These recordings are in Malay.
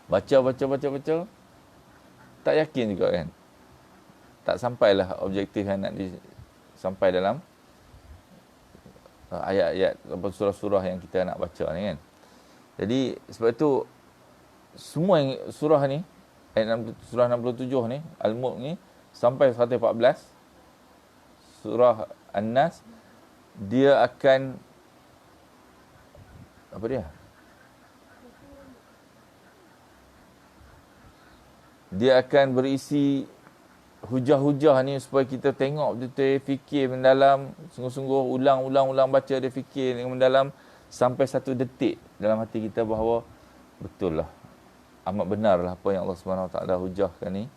Baca, tak yakin juga kan. Tak sampailah objektif yang nak sampai dalam ayat-ayat surah-surah yang kita nak baca ni kan. Jadi sebab itu semua yang surah ni, surah 67 ni, Al-Mulk ni sampai 114 surah An-Nas, dia akan apa dia? Dia akan berisi hujah-hujah ni supaya kita tengok betul-betul, fikir mendalam, sungguh-sungguh ulang-ulang baca, dia fikir dengan mendalam sampai satu detik dalam hati kita bahawa betul lah, amat benar lah apa yang Allah SWT hujahkan ni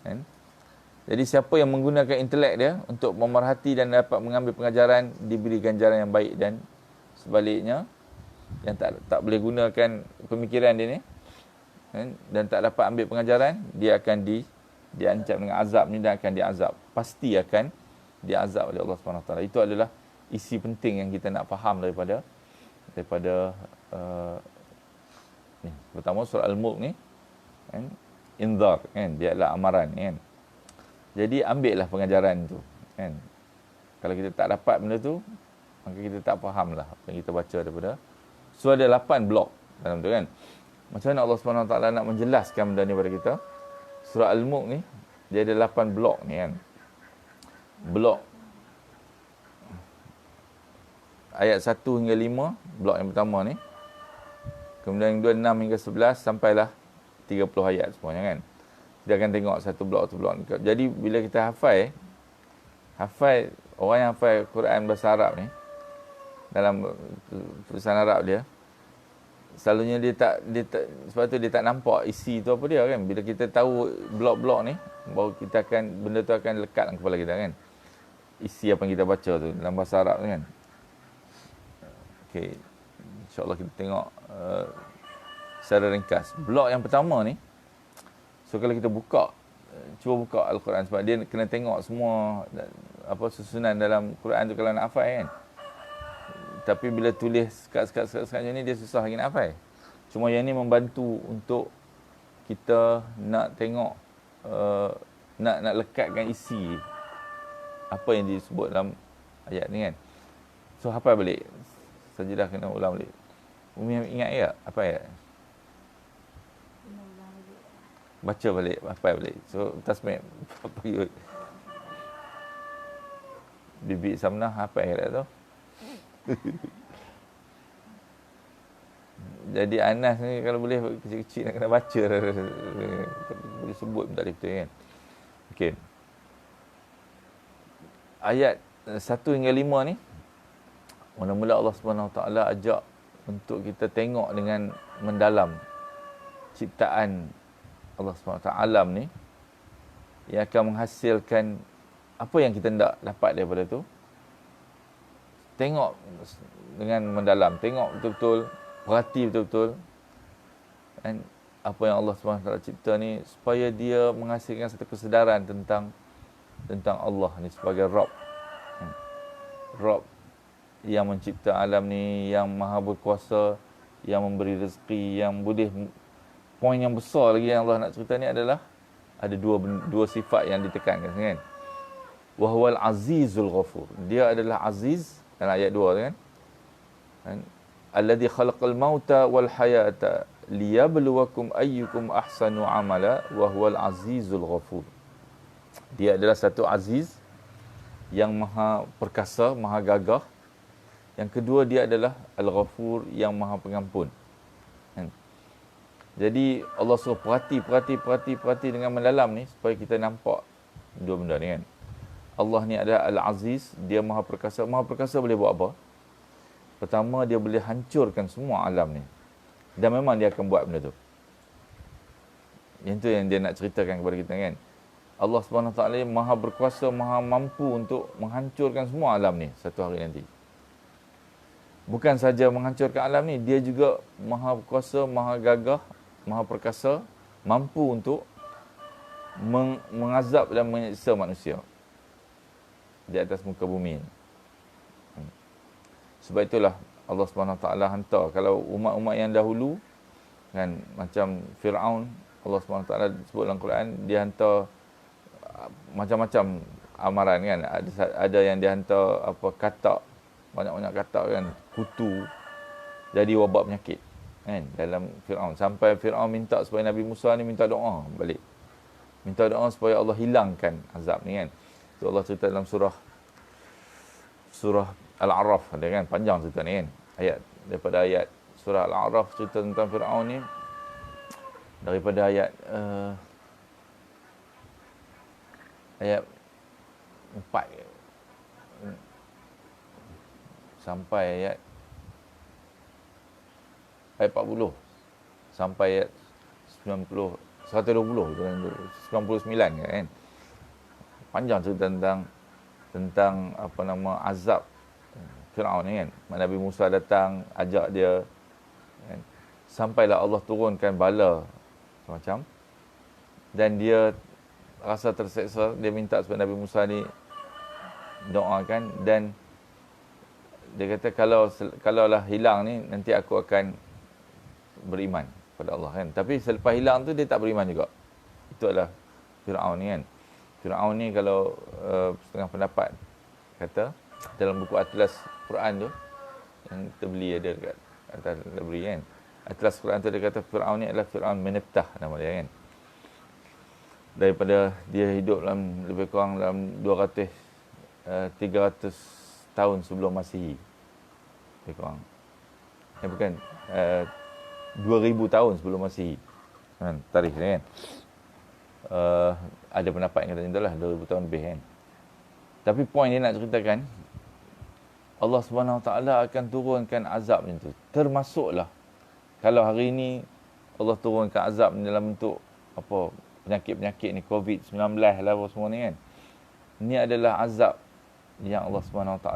kan? Jadi siapa yang menggunakan intelek dia untuk memerhati dan dapat mengambil pengajaran, diberi ganjaran yang baik, dan sebaliknya yang tak boleh gunakan pemikiran dia ni kan, dan tak dapat ambil pengajaran, dia akan diancam dengan azab ni, dan akan diazab, pasti akan diazab oleh Allah SWT. Itu adalah isi penting yang kita nak faham daripada ni. Pertama surah Al-Mulk ni kan, inzar kan, dia adalah amaran kan. Jadi ambillah pengajaran tu kan. Kalau kita tak dapat benda tu, maka kita tak fahamlah apa yang kita baca daripada. So ada 8 blok dalam tu kan. Macam mana Allah SWT nak menjelaskan benda ni kepada kita? Surah Al-Mulk ni dia ada 8 blok ni kan. Blok ayat 1 hingga 5, blok yang pertama ni. Kemudian yang 2, 6 hingga 11 sampailah 30 ayat semuanya kan. Kita akan tengok satu blok. Jadi bila kita hafal orang yang hafal Quran bahasa Arab ni, dalam tulisan Arab dia, selalunya dia tak sebab tu dia tak nampak isi tu apa dia kan. Bila kita tahu blok-blok ni, baru kita akan, benda tu akan lekat dalam kepala kita kan, isi apa yang kita baca tu dalam bahasa Arab tu kan. Okey, insyaAllah kita tengok secara ringkas. Blok yang pertama ni, so kalau kita cuba buka Al-Quran, sebab dia kena tengok semua apa susunan dalam Quran tu kalau nak hafal kan. Tapi bila tulis sekat-sekat ni, dia susah lagi nak hafal. Cuma yang ni membantu untuk kita nak tengok, nak lekatkan isi apa yang disebut dalam ayat ni kan. So hafal balik. Sajadah kena ulang balik. Umi ingat ya apa ayat? Baca balik, hafal balik. So tasmid Bibi Samnah apa ayat tu? Jadi Anas ni kalau boleh kecil-kecil nak kena baca, boleh sebut pun tak boleh betul kan. Okey. Ayat 1 hingga 5 ni, mula-mula Allah SWT ajak untuk kita tengok dengan mendalam ciptaan Allah SWT, alam ni yang akan menghasilkan apa yang kita hendak dapat daripada tu. Tengok dengan mendalam, tengok betul-betul, perhati betul-betul dan apa yang Allah SWT cipta ni, supaya dia menghasilkan satu kesedaran tentang Allah ni sebagai Rabb. Rabb yang mencipta alam ni, yang maha berkuasa, yang memberi rezeki, yang boleh. Poin yang besar lagi yang Allah nak cerita ni adalah ada dua sifat yang ditekankan kan. Wa huwal azizul ghafur. Dia adalah aziz dalam ayat 2 tu kan. Alladzi khalaqal mauta wal hayata liyabluwakum ayyukum ahsanu amala wa huwal azizul ghafur. Dia adalah satu aziz yang maha perkasa, maha gagah. Yang kedua, dia adalah Al-Ghafur, yang maha pengampun. Jadi Allah suruh perhati dengan mendalam ni, supaya kita nampak dua benda ni kan. Allah ni adalah Al-Aziz, dia maha perkasa. Maha perkasa boleh buat apa? Pertama, dia boleh hancurkan semua alam ni. Dan memang dia akan buat benda tu. Yang tu yang dia nak ceritakan kepada kita kan. Allah SWT maha berkuasa, maha mampu untuk menghancurkan semua alam ni satu hari nanti. Bukan saja menghancurkan alam ni, dia juga maha kuasa, maha gagah, maha perkasa, mampu untuk mengazab dan menyiksa manusia di atas muka bumi. Sebab itulah Allah SWT hantar, kalau umat-umat yang dahulu, Kan macam Firaun, Allah SWT sebut dalam Quran, dia hantar macam-macam amaran kan. Ada yang dia hantar apa katak, banyak-banyak katak kan, kutu, jadi wabak penyakit kan dalam Firaun. Sampai Firaun minta supaya Nabi Musa ni minta doa balik. Minta doa supaya Allah hilangkan azab ni kan. So Allah cerita dalam surah Al-A'raf ada kan, panjang cerita ni kan. Daripada ayat surah Al-A'raf cerita tentang Firaun ni, daripada ayat 4 sampai ayat 40 sampai ayat 90 120 99 kan. Panjang cerita tentang apa nama azab Firaun ni kan. Nabi Musa datang ajak dia kan. Sampailah Allah turunkan bala macam, dan dia rasa terseksa, dia minta supaya Nabi Musa ni doakan, dan dia kata kalaulah hilang ni nanti aku akan beriman pada Allah kan. Tapi selepas hilang tu dia tak beriman juga. Itu adalah Firaun ni kan. Firaun ni kalau setengah pendapat kata dalam buku Atlas Quran tu yang kita beli ada dekat atas library kan. Atlas Quran tu dia kata Firaun ni adalah Firaun Meneptah nama dia kan. Daripada dia hidup dalam lebih kurang dalam 300 tahun sebelum Masihi. Lebih kurang. Bukan 2000 tahun sebelum Masihi. Kan tarikh ni kan. Ada pendapat yang kata macam itulah 2000 tahun lebih kan. Tapi poin dia nak ceritakan, Allah SWT akan turunkan azab macam tu. Termasuklah kalau hari ini Allah turunkan azab dalam bentuk apa, penyakit-penyakit ni, COVID-19 lah apa semua ni kan. Ini adalah azab yang Allah SWT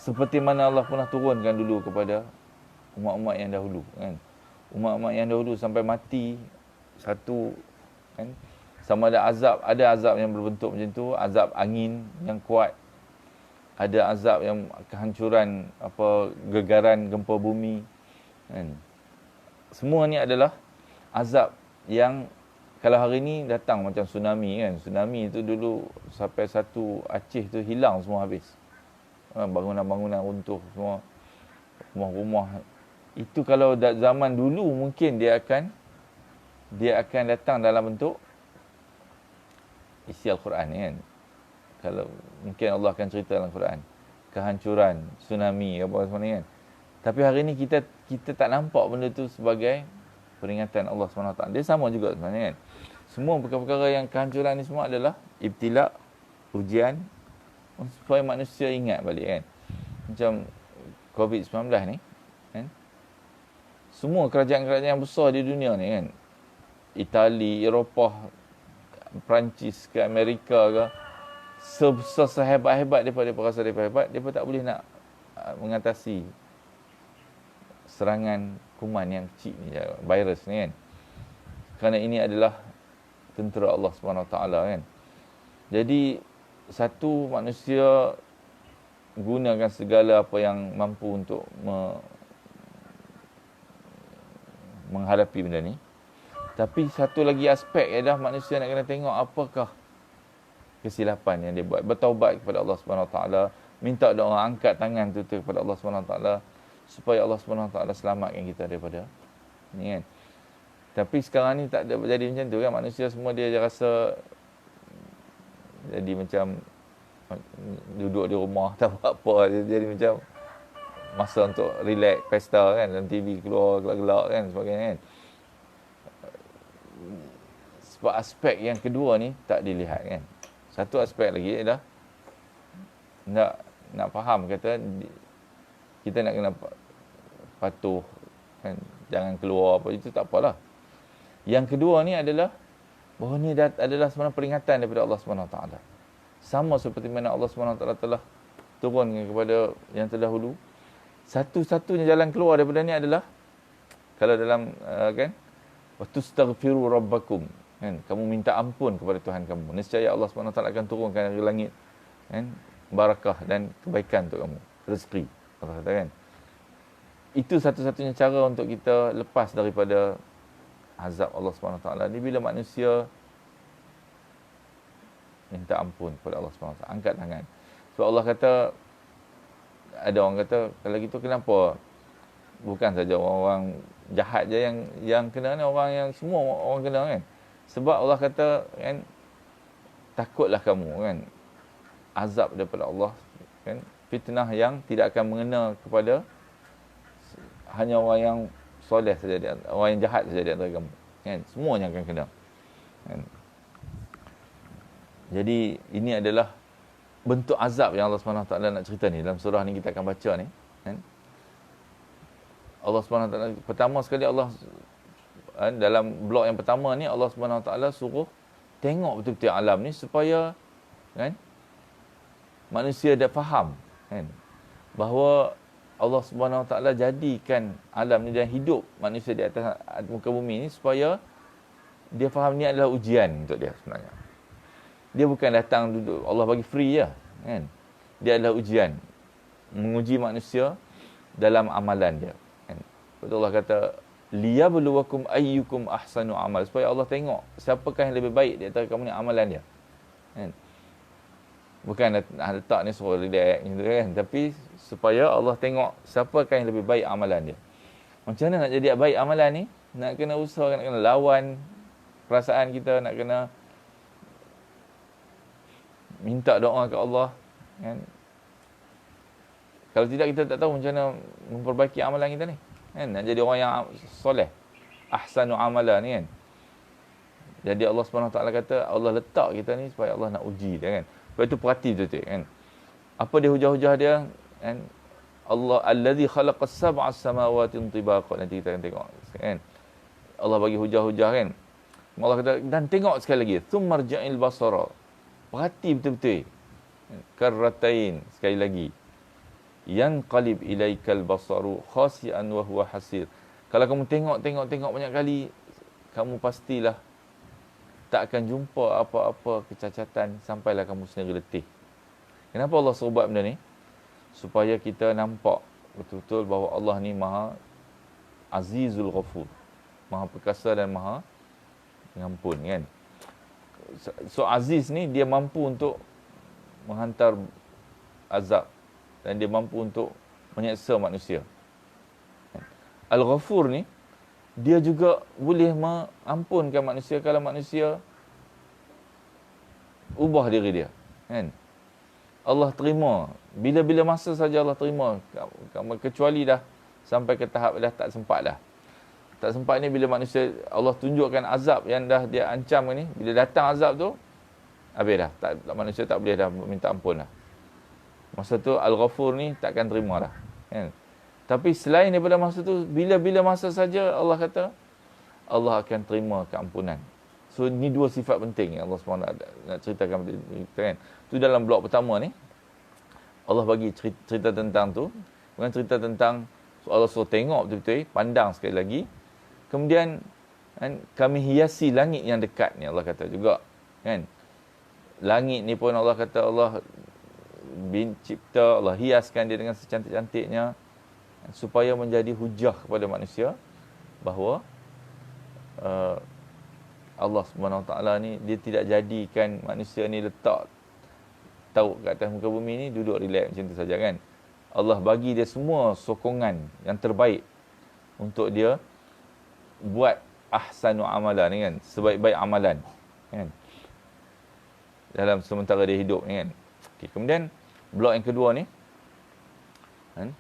seperti mana Allah pernah turunkan dulu kepada umat-umat yang dahulu kan. Umat-umat yang dahulu sampai mati satu kan. Sama ada azab yang berbentuk macam tu, azab angin yang kuat, ada azab yang kehancuran apa, gegaran gempa bumi kan. Semua ni adalah azab yang kalau hari ni datang macam tsunami kan. Tsunami tu dulu sampai satu Aceh tu hilang semua habis. Bangunan-bangunan runtuh semua. Rumah-rumah. Itu kalau zaman dulu mungkin dia akan datang dalam bentuk isi Al-Quran kan. Kalau mungkin Allah akan cerita dalam Quran kehancuran, tsunami apa semua ni kan. Tapi hari ni kita tak nampak benda tu sebagai peringatan Allah SWT. Dia sama juga sebenarnya kan. Semua perkara-perkara yang kehancuran ni semua adalah ibtila, ujian supaya manusia ingat balik kan. Macam COVID-19 ni kan. Semua kerajaan-kerajaan besar di dunia ni kan, Itali, Eropah, Perancis ke Amerika ke, sehebat-hebat daripada rasa hebat, dia tak boleh nak mengatasi serangan kuman yang kecil ni, virus ni kan. Kerana ini adalah tentera Allah SWT kan. Jadi satu manusia gunakan segala apa yang mampu untuk menghadapi benda ni. Tapi satu lagi aspek adalah manusia nak kena tengok apakah kesilapan yang dia buat. Bertaubat kepada Allah SWT, minta doa, angkat tangan tu kepada Allah SWT supaya Allah SWT selamatkan kita daripada ni kan. Tapi sekarang ni tak ada jadi macam tu kan. Manusia semua dia rasa jadi macam duduk di rumah tak buat apa, jadi macam masa untuk relax, pesta kan, dalam TV keluar gelak-gelak kan sebagainya kan. Sebab aspek yang kedua ni tak dilihat kan. Satu aspek lagi adalah nak faham, kata kita nak kena patuh kan, jangan keluar apa, itu tak apalah. Yang kedua ni adalah bahawa ni adalah sebenarnya peringatan daripada Allah SWT. Sama seperti mana Allah SWT telah turunkan kepada yang terdahulu. Satu-satunya jalan keluar daripada ni adalah kalau dalam kan, wastaghfiru rabbakum kan, kamu minta ampun kepada Tuhan kamu. Nescaya Allah SWT akan turunkan dari langit kan, barakah dan kebaikan untuk kamu, rezeki. Allah kata kan. itu satu-satunya cara untuk kita lepas daripada azab Allah SWT ni, bila manusia minta ampun kepada Allah SWT, angkat tangan. Sebab Allah kata, ada orang kata, kalau gitu kenapa bukan saja orang-orang jahat je yang kena ni, orang yang semua orang kena kan. Sebab Allah kata kan, takutlah kamu kan azab daripada Allah kan, fitnah yang tidak akan mengena kepada hanya orang yang soleh saja, orang yang jahat saja di antara kamu kan, semuanya akan kena kan. Jadi ini adalah bentuk azab yang Allah SWT nak cerita ni dalam surah ni kita akan baca ni kan. Allah SWT pertama sekali Allah dalam blok yang pertama ni, Allah SWT suruh tengok betul-betul alam ni supaya kan manusia dah faham kan bahawa Allah SWT jadikan alam ni dan hidup manusia di atas muka bumi ni supaya dia faham ni adalah ujian untuk dia sebenarnya. Dia bukan datang duduk Allah bagi free je kan. Dia adalah ujian, menguji manusia dalam amalan dia kan. Betul Allah kata liyabluwakum ayyukum ahsanu amal, supaya Allah tengok siapakah yang lebih baik di antara kamu ni amalan dia kan. Bukan letak ni suruh relax gitu kan, tapi supaya Allah tengok siapakah yang lebih baik amalan dia. Macam mana nak jadi baik amalan ni? Nak kena usaha, nak kena lawan perasaan kita, nak kena minta doa ke Allah kan. Kalau tidak, kita tak tahu macam mana memperbaiki amalan kita ni kan. Nak jadi orang yang soleh, ahsanu amala ni kan. Jadi Allah SWT kata, Allah letak kita ni supaya Allah nak uji dia kan. Sebab itu perhati betul-betul kan. Apa dia hujah-hujah dia kan. Allah allazi khalaqas sab'a samawati tibaqa, nanti kita akan tengok kan. Allah bagi hujah-hujah kan. Allah kata, dan tengok sekali lagi, tsummarja'il basara, perhati betul-betul. Karratain, sekali lagi. Yanqalib ilaikal basaru khasi'an wa huwa hasir. Kalau kamu tengok banyak kali, kamu pastilah tak akan jumpa apa-apa kecacatan sampailah kamu sendiri letih. Kenapa Allah suruh buat benda ni? Supaya kita nampak betul-betul bahawa Allah ni Maha Azizul Ghafur, Maha Perkasa dan Maha Pengampun kan. So Aziz ni dia mampu untuk menghantar azab dan dia mampu untuk menyeksa manusia. Al-Ghafur ni dia juga boleh mengampunkan manusia kalau manusia ubah diri dia kan. Allah terima bila-bila masa saja Allah terima, kecuali dah sampai ke tahap dah tak sempat dah. Tak sempat ni bila manusia Allah tunjukkan azab yang dah dia ancam ni, bila datang azab tu habis dah, manusia tak boleh dah minta ampun dah. Masa tu Al-Ghafur ni takkan terima dah kan. Tapi selain daripada masa tu, bila-bila masa saja Allah kata Allah akan terima keampunan. So ni dua sifat penting yang Allah SWT nak ceritakan kita kan. Tu dalam blok pertama ni Allah bagi cerita tentang tu. Bukan cerita tentang Allah suruh tengok betul-betul, pandang sekali lagi. Kemudian kan, kami hiasi langit yang dekat ni, Allah kata juga kan. Langit ni pun Allah kata Allah cipta, Allah hiaskan dia dengan secantik-cantiknya supaya menjadi hujah kepada manusia bahawa Allah SWT ni dia tidak jadikan manusia ni letak tahu kat atas muka bumi ni duduk relax macam tu saja kan. Allah bagi dia semua sokongan yang terbaik untuk dia buat ahsanu amalan ni kan, sebaik-baik amalan kan, dalam sementara dia hidup ni kan. Okay, kemudian blok yang kedua ni kan,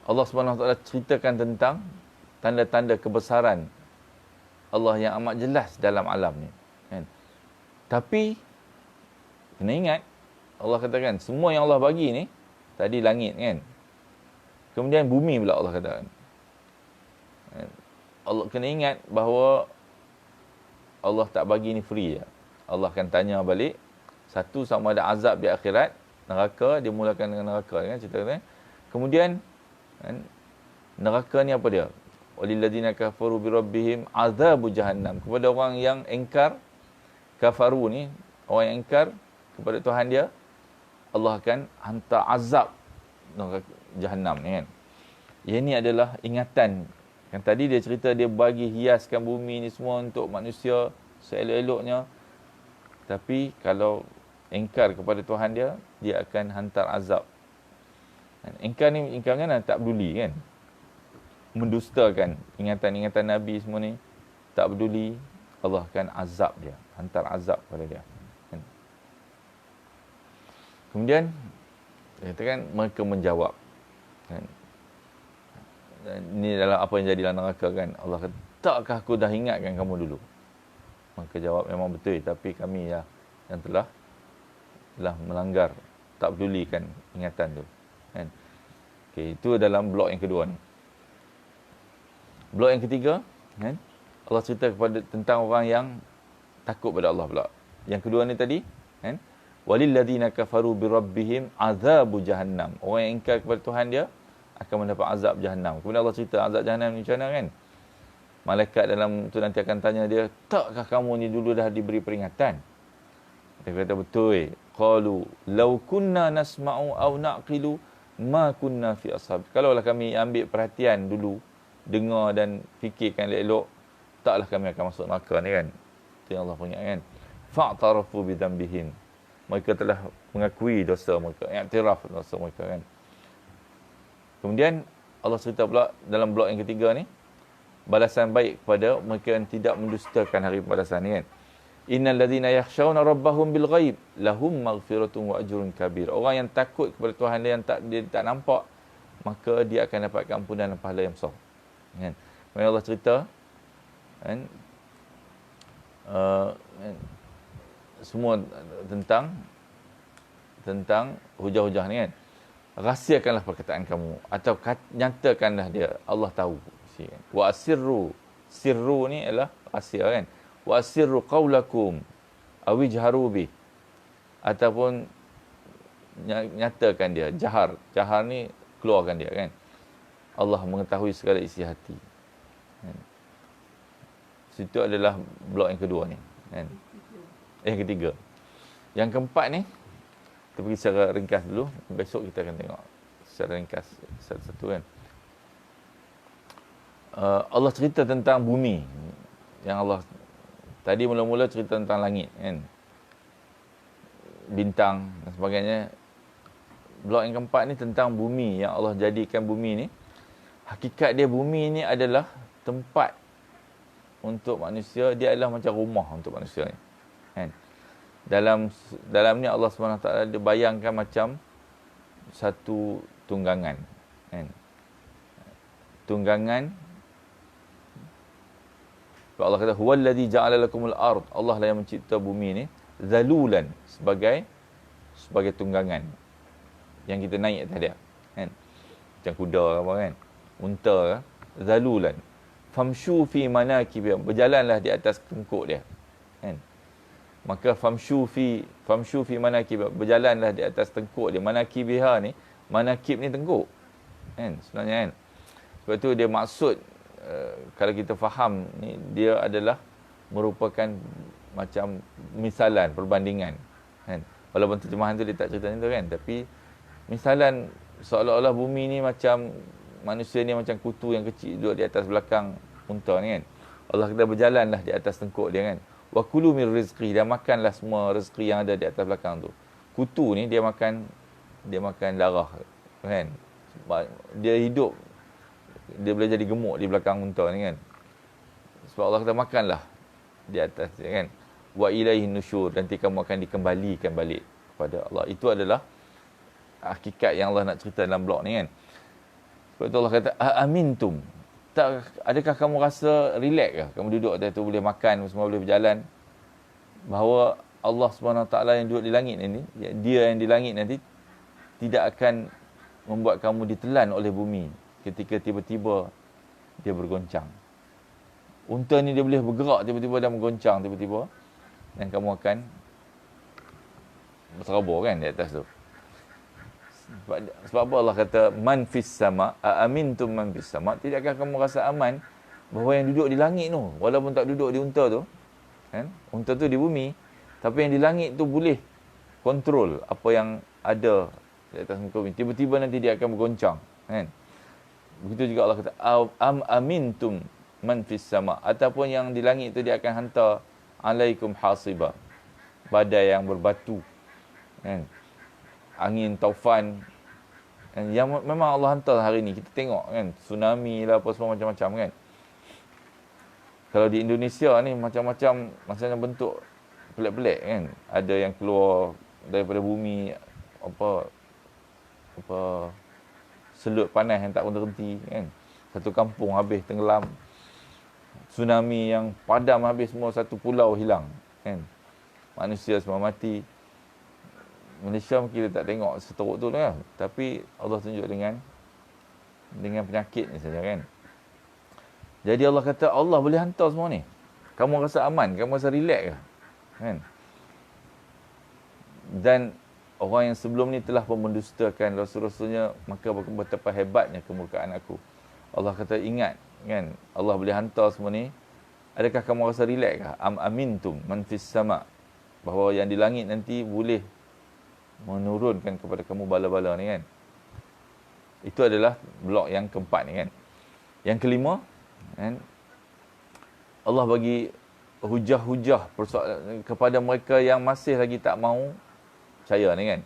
Allah SWT ceritakan tentang tanda-tanda kebesaran Allah yang amat jelas dalam alam ni kan. Tapi kena ingat, Allah katakan semua yang Allah bagi ni, tadi langit kan, kemudian bumi pula Allah katakan. Allah kena ingat bahawa Allah tak bagi ni free je. Allah akan tanya balik. Satu, sama ada azab di akhirat, neraka, dia mulakan dengan neraka kan cerita kan. Kemudian kan, neraka ni apa dia? Walilladzina kafaru birabbihim azabu jahannam. Kepada orang yang engkar, kafaru ni, orang yang engkar kepada Tuhan dia, Allah akan hantar azab neraka jahannam ni kan. Yang ni adalah ingatan. Yang tadi dia cerita dia bagi hiaskan bumi ni semua untuk manusia seelok-eloknya. Tapi kalau engkar kepada Tuhan dia, dia akan hantar azab. Engkar ni, engkar kan tak peduli kan. Mendustakan ingatan-ingatan Nabi semua ni. Tak peduli, Allah akan azab dia. Hantar azab kepada dia. Kemudian, katakan mereka menjawab. Kan? Ini adalah apa yang jadi dalam neraka kan. Allah kata, takkah aku dah ingatkan kamu dulu? Maka jawab, memang betul. Tapi kami ya yang telah melanggar. Tak pedulikan ingatan tu. Kan? Okay, itu dalam blok yang kedua ni. Blok yang ketiga, kan? Allah cerita tentang orang yang takut pada Allah pula. Yang kedua ni tadi, kan? Walilladzina kafaru birabbihim azabu jahannam. Orang yang ingkar kepada Tuhan dia akan mendapat azab jahannam. Kemudian Allah cerita azab jahannam ni macam mana kan? Malaikat dalam tu nanti akan tanya dia, takkah kamu ni dulu dah diberi peringatan? Dia kata betul. Qalu law kunna nasma'u aw naqilu ma kunna fi ashab. Kalaulah kami ambil perhatian dulu, dengar dan fikirkan elok-elok, taklah kami akan masuk neraka ni kan. Itu yang Allah punya kan. Fa'tarafu bi dhanbihim. Mereka telah mengakui dosa mereka, iktiraf dosa mereka kan. Kemudian Allah cerita pula dalam blok yang ketiga ni, balasan baik kepada mereka yang tidak mendustakan hari pembalasan ni kan. Innal ladzina yakhshawna rabbahum bil ghaib lahum maghfiratun wa ajrun kabir. Orang yang takut kepada Tuhan dia yang dia tak nampak, maka dia akan dapat ampunan dan pahala yang besar. Kan? Kemudian Allah cerita kan, semua tentang hujah-hujah ni kan. Rahsiakanlah perkataan kamu atau nyatakanlah dia, Allah tahu. Wa asirru, sirru ni adalah rahsia kan. Wa asirru qaulakum aw ijharu bi, ataupun nyatakan dia, jahar ni keluarkan dia kan. Allah mengetahui segala isi hati kan. Situ adalah blok yang kedua ni kan. Yang ketiga. Yang keempat ni, kita pergi secara ringkas dulu. Besok kita akan tengok secara ringkas satu-satu kan. Allah cerita tentang bumi. Yang Allah tadi mula-mula cerita tentang langit kan. Bintang dan sebagainya. Blok yang keempat ni tentang bumi. Yang Allah jadikan bumi ni. Hakikat dia, bumi ni adalah tempat untuk manusia. Dia adalah macam rumah untuk manusia ni. Kan? Dalam ni Allah SWT dia bayangkan macam satu tunggangan kan? Tunggangan. Allah kata huwallazi ja'ala lakumul ard. Allah lah yang mencipta bumi ni zalulan, sebagai tunggangan yang kita naik atas dia kan, macam kuda apa kan, unta ke, zalulan famshu fi manakib, berjalanlah di atas tengkuk dia kan. Maka famshu fi manakib, berjalanlah di atas tengkuk dia. Manakibiha ni, manakib ni tengkuk kan sebenarnya kan. Sebab tu dia maksud kalau kita faham ni, dia adalah merupakan macam misalan, perbandingan kan. Walaupun terjemahan tu dia tak cerita macam tu kan, tapi misalan seolah-olah bumi ni macam manusia ni macam kutu yang kecil duduk di atas belakang unta ni kan. Allah kata berjalanlah di atas tengkuk dia kan. Wa kulu mir rizqi, dia makanlah semua rezeki yang ada di atas belakang tu. Kutu ni dia makan darah kan. Dia hidup, dia boleh jadi gemuk di belakang unta ni kan. Sebab Allah kata makanlah di atas dia kan. Wa ilaihi nusyur, nanti kamu akan dikembalikan balik kepada Allah. Itu adalah hakikat yang Allah nak cerita dalam blok ni kan. Sebab tu Allah kata amintum, tak, adakah kamu rasa relax ke? Kamu duduk atas tu boleh makan, semua boleh berjalan, bahawa Allah SWT yang duduk di langit ni, dia yang di langit nanti tidak akan membuat kamu ditelan oleh bumi ketika tiba-tiba dia bergoncang. Unta ni dia boleh bergerak tiba-tiba dan bergoncang tiba-tiba, dan kamu akan berserabur kan di atas tu. Sebab apa Allah kata man fis sama, amintum man fis sama, tidakkah kamu rasa aman bahawa yang duduk di langit tu, walaupun tak duduk di unta tu kan, unta tu di bumi, tapi yang di langit tu boleh kontrol apa yang ada di atas muka bumi. Tiba-tiba nanti dia akan bergoncang kan. Begitu juga Allah kata am amintum man fis sama, ataupun yang di langit itu dia akan hantar alaikum hasiba, badai yang berbatu, kan, angin taufan, kan, yang memang Allah hantar hari ni. Kita tengok kan, tsunami lah apa semua macam-macam kan. Kalau di Indonesia ni macam-macam bentuk pelik-pelik kan. Ada yang keluar daripada bumi, apa selut panas yang tak berhenti kan. Satu kampung habis tenggelam. Tsunami yang padam habis semua, satu pulau hilang kan. Manusia semua mati. Malaysia mungkin kita tak tengok seteruk tu lah, tapi Allah tunjuk dengan penyakit ni saja kan. Jadi Allah kata Allah boleh hantar semua ni. Kamu rasa aman, kamu rasa relax ke? Kan? Dan orang yang sebelum ni telah mendustakan rasul-rasulnya, maka betapa hebatnya kemurkaan aku. Allah kata ingat kan, Allah boleh hantar semua ni. Adakah kamu rasa relax ke? Am amintum man fis sama, bahawa yang di langit nanti boleh menurunkan kepada kamu bala-bala ni kan. Itu adalah blok yang keempat ni kan. Yang kelima kan, Allah bagi hujah-hujah kepada mereka yang masih lagi tak mau percaya ni kan.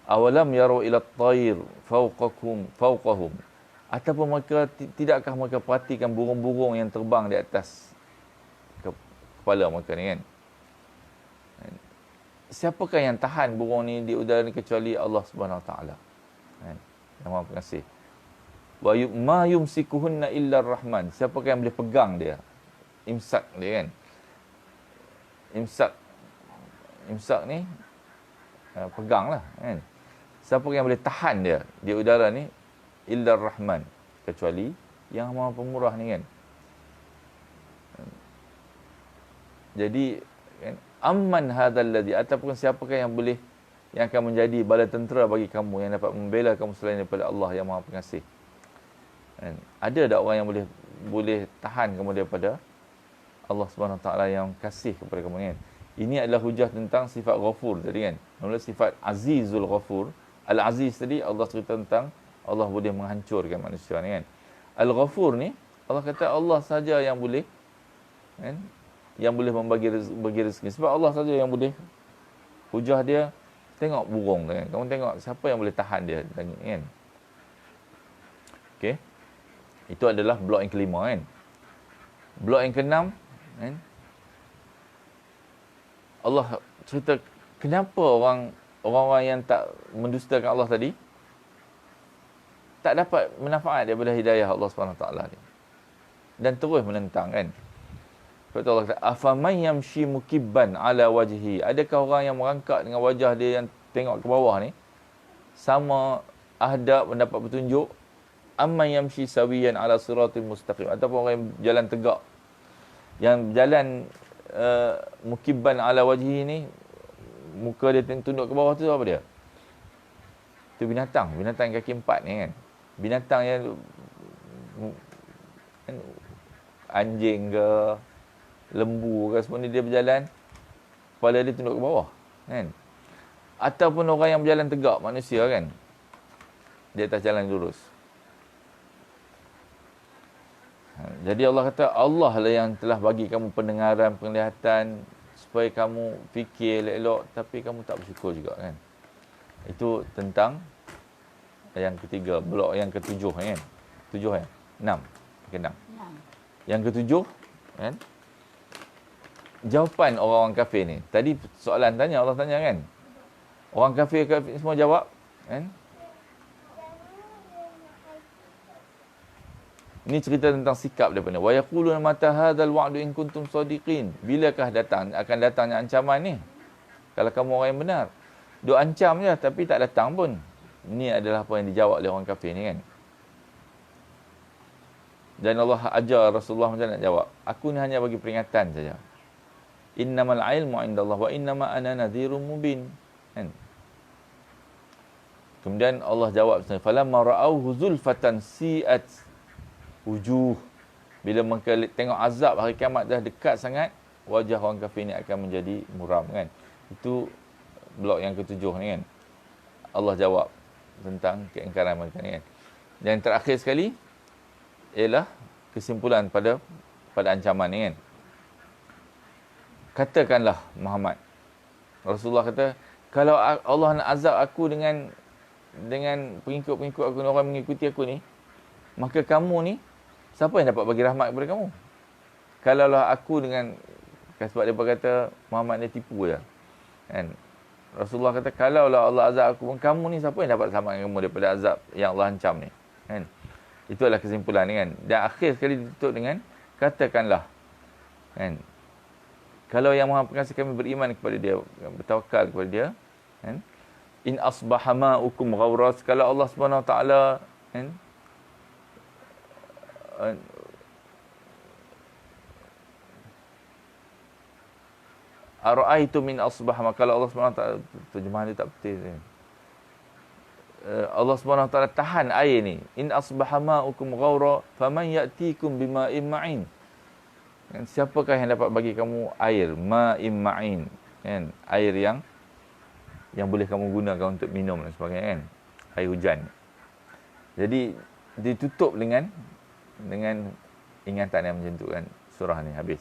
Awalam yaru ila at-tayr fawqahum, ataupun mereka tidakkah mereka perhatikan burung-burung yang terbang di atas kepala mereka ni kan. Siapakah yang tahan burung ni di udara ni kecuali Allah Subhanahu Wa Taala kan, yang Maha Pengasih. Wa ma yumsikuhunna illa ar-rahman, siapakah yang boleh pegang dia, imsak dia kan. Imsak ni peganglah kan. Siapa yang boleh tahan dia di udara ni, illa ar-rahman, kecuali yang Maha Pemurah ni kan. Jadi kan, amman hadzal ladzi, ataupun siapakah yang boleh, yang akan menjadi bala tentera bagi kamu, yang dapat membela kamu selain daripada Allah yang Maha Pengasih. Kan? Ada tak orang yang boleh tahan kamu daripada Allah Subhanahu Wa Taala yang kasih kepada kamu kan? Ini adalah hujah tentang sifat Ghafur tadi kan. Mula sifat Azizul Ghafur. Al-Aziz tadi Allah cerita tentang Allah boleh menghancurkan manusia ni kan. Al-Ghafur ni Allah kata Allah saja yang boleh kan, yang boleh bagi rezeki. Sebab Allah saja yang boleh. Hujah dia, tengok burung kan. Kamu tengok siapa yang boleh tahan dia kan. Okey. Itu adalah blok yang kelima kan. Blok yang keenam kan, Allah cerita kenapa orang-orang yang tak mendustakan Allah tadi tak dapat manfaat daripada hidayah Allah SWT ni, dan terus menentang kan. Sebab tu Allah kata afaman yamshi mukibban ala wajhi, adakah orang yang merangkak dengan wajah dia yang tengok ke bawah ni sama ahdab mendapat petunjuk, amman yamshi sawiyan ala siratil mustaqim, ataupun orang yang jalan tegak, yang jalan mukibban ala wajhi ni, muka dia tunduk ke bawah tu apa dia? Tu binatang kaki empat ni kan. Binatang yang anjing ke, lembu ke, semua ni dia berjalan kepala dia tunduk ke bawah kan. Ataupun orang yang berjalan tegak, manusia kan, di atas jalan lurus. Jadi Allah kata Allah lah yang telah bagi kamu pendengaran, penglihatan, supaya kamu fikir elok-elok, tapi kamu tak bersyukur juga kan. Itu tentang yang ketiga, blok yang ketujuh kan. Tujuh kan? 6. Ke-6. Yang ketujuh kan, jawapan orang-orang kafir ni. Tadi soalan tanya, Allah tanya kan. Orang kafir semua jawab kan. Ini cerita tentang sikap daripada wa yaquluna mata hadzal wa'du in kuntum shadiqin. Bilakah akan datangnya ancaman ni? Kalau kamu orang yang benar. Duk ancam je tapi tak datang pun. Ini adalah apa yang dijawab oleh orang kafir ni kan. Dan Allah ajar Rasulullah macam nak jawab. Aku ni hanya bagi peringatan saja. Innamal ilmu indallah wa innama ana nadhirun mubin. Kan? Kemudian Allah jawab, falamma ra'auhu zulfatan si'at wujuh. Bila mereka tengok azab hari kiamat dah dekat sangat, wajah orang kafir ni akan menjadi muram kan. Itu blok yang ketujuh ni kan. Allah jawab tentang keingkaran mereka ni kan. Dan terakhir sekali ialah kesimpulan pada ancaman ni kan. Katakanlah Muhammad, Rasulullah kata, kalau Allah nak azab aku dengan pengikut-pengikut aku, orang mengikuti aku ni, maka kamu ni, siapa yang dapat bagi rahmat kepada kamu? Kalaulah aku dengan, sebab dia kata Muhammad ni tipu je kan. Rasulullah kata, kalaulah Allah azab aku pun, kamu ni siapa yang dapat selamatkan kamu daripada azab yang Allah ancam ni kan. Itu adalah kesimpulan ni kan. Dan akhir sekali ditutup dengan, katakanlah kan, kalau yang Maha Pengasih kami beriman kepada dia, bertawakal kepada dia kan, in asbaha ma'ukum ghawras, kalau Allah Subhanahu Wa Taala kan, ara'aitu min asbaha, kalau Allah Subhanahu Wa Taala, terjemahan dia tak betul. Allah Subhanahu Wa Taala tahan air ni, in asbaha ma'ukum ghawra faman ya'tikum bima'in ma'in. Kan, siapakah yang dapat bagi kamu air ma'in ma'in kan, air yang boleh kamu gunakan untuk minum dan sebagainya kan, air hujan. Jadi ditutup dengan ingatan yang macam tu kan, surah ni habis.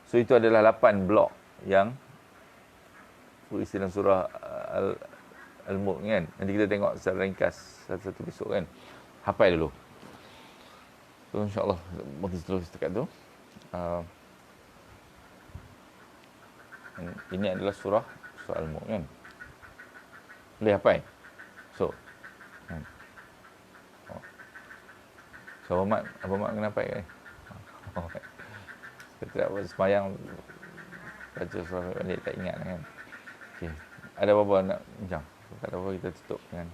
So itu adalah 8 blok yang berisi dalam surah Al-Mulk kan. Nanti kita tengok secara ringkas satu-satu besok kan. Hafal dulu. So insya-Allah mungkin terus dekat tu. Ini adalah surah Al-Mulk kan. Boleh hafal? So so Abang Mat kena hafal kan? Kita buat sembahyang baca surah balik tak ingat kan. Okey. Ada apa-apa nak bincang? Kalau apa kita tutup dengan